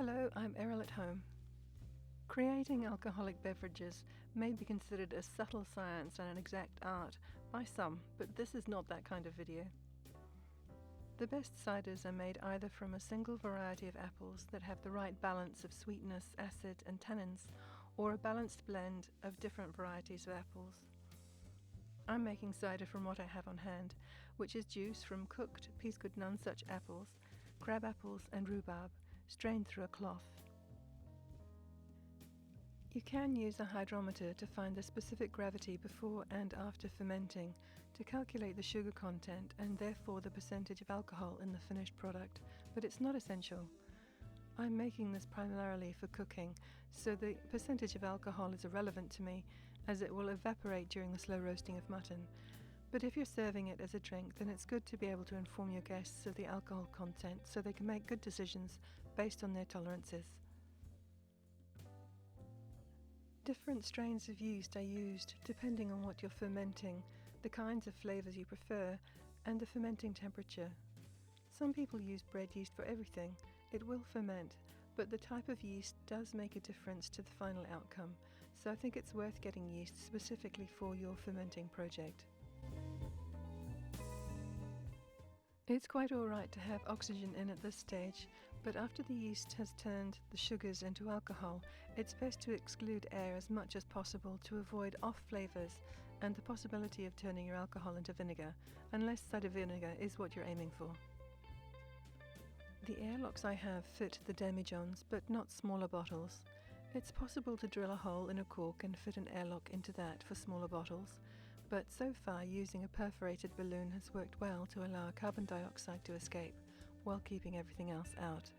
Hello, I'm Errol at home. Creating alcoholic beverages may be considered a subtle science and an exact art by some, but this is not that kind of video. The best ciders are made either from a single variety of apples that have the right balance of sweetness, acid, and tannins, or a balanced blend of different varieties of apples. I'm making cider from what I have on hand, which is juice from cooked Peasgood Nonesuch apples, crabapples, and rhubarb, strained through a cloth. You can use a hydrometer to find the specific gravity before and after fermenting to calculate the sugar content and therefore the percentage of alcohol in the finished product, but it's not essential. I'm making this primarily for cooking, so the percentage of alcohol is irrelevant to me as it will evaporate during the slow roasting of mutton. But if you're serving it as a drink, then it's good to be able to inform your guests of the alcohol content so they can make good decisions based on their tolerances. Different strains of yeast are used depending on what you're fermenting, the kinds of flavours you prefer, and the fermenting temperature. Some people use bread yeast for everything. It will ferment, but the type of yeast does make a difference to the final outcome, so I think it's worth getting yeast specifically for your fermenting project. It's quite alright to have oxygen in at this stage, but after the yeast has turned the sugars into alcohol, it's best to exclude air as much as possible to avoid off flavours and the possibility of turning your alcohol into vinegar, unless cider vinegar is what you're aiming for. The airlocks I have fit the demijohns, but not smaller bottles. It's possible to drill a hole in a cork and fit an airlock into that for smaller bottles, but so far using a perforated balloon has worked well to allow carbon dioxide to escape while keeping everything else out.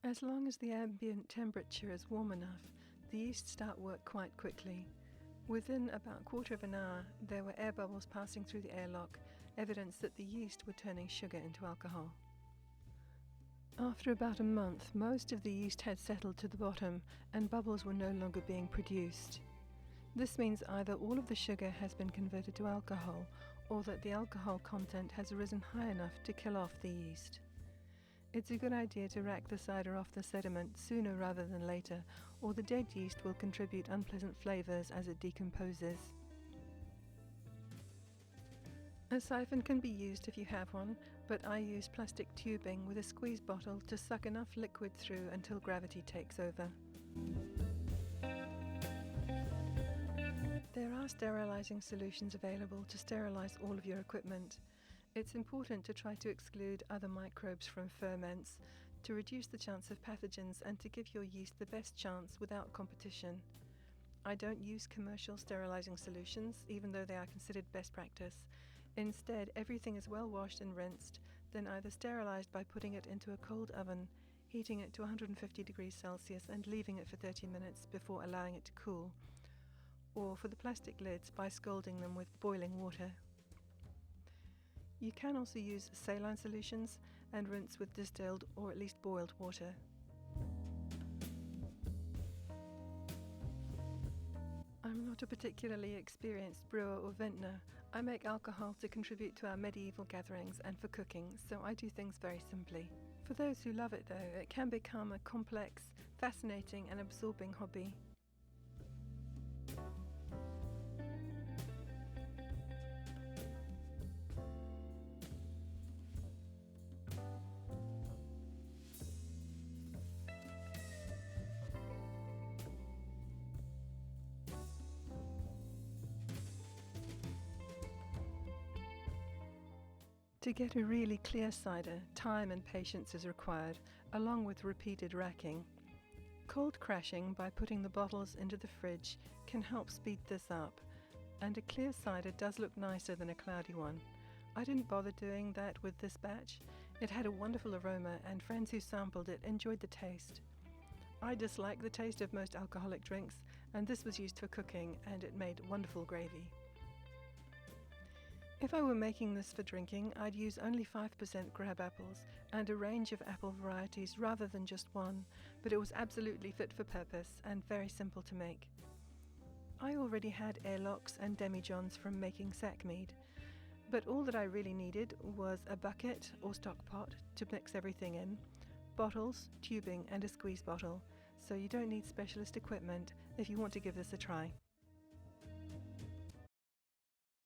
As long as the ambient temperature is warm enough, the yeast start work quite quickly. Within about a quarter of an hour, there were air bubbles passing through the airlock, evidence that the yeast were turning sugar into alcohol. After about a month, most of the yeast had settled to the bottom and bubbles were no longer being produced. This means either all of the sugar has been converted to alcohol or that the alcohol content has risen high enough to kill off the yeast. It's a good idea to rack the cider off the sediment sooner rather than later, or the dead yeast will contribute unpleasant flavours as it decomposes. A siphon can be used if you have one, but I use plastic tubing with a squeeze bottle to suck enough liquid through until gravity takes over. There are sterilising solutions available to sterilise all of your equipment. It's important to try to exclude other microbes from ferments, to reduce the chance of pathogens and to give your yeast the best chance without competition. I don't use commercial sterilising solutions, even though they are considered best practice. Instead, everything is well washed and rinsed, then either sterilised by putting it into a cold oven, heating it to 150 degrees Celsius and leaving it for 30 minutes before allowing it to cool, or for the plastic lids by scalding them with boiling water. You can also use saline solutions and rinse with distilled or at least boiled water. I'm not a particularly experienced brewer or vintner. I make alcohol to contribute to our medieval gatherings and for cooking, so I do things very simply. For those who love it though, it can become a complex, fascinating and absorbing hobby. To get a really clear cider, time and patience is required, along with repeated racking. Cold crashing by putting the bottles into the fridge can help speed this up, and a clear cider does look nicer than a cloudy one. I didn't bother doing that with this batch. It had a wonderful aroma and friends who sampled it enjoyed the taste. I dislike the taste of most alcoholic drinks, and this was used for cooking and it made wonderful gravy. If I were making this for drinking, I'd use only 5% crab apples and a range of apple varieties rather than just one, but it was absolutely fit for purpose and very simple to make. I already had airlocks and demijohns from making sack mead, But all that I really needed was a bucket or stock pot to mix everything in, bottles, tubing and a squeeze bottle, so you don't need specialist equipment if you want to give this a try.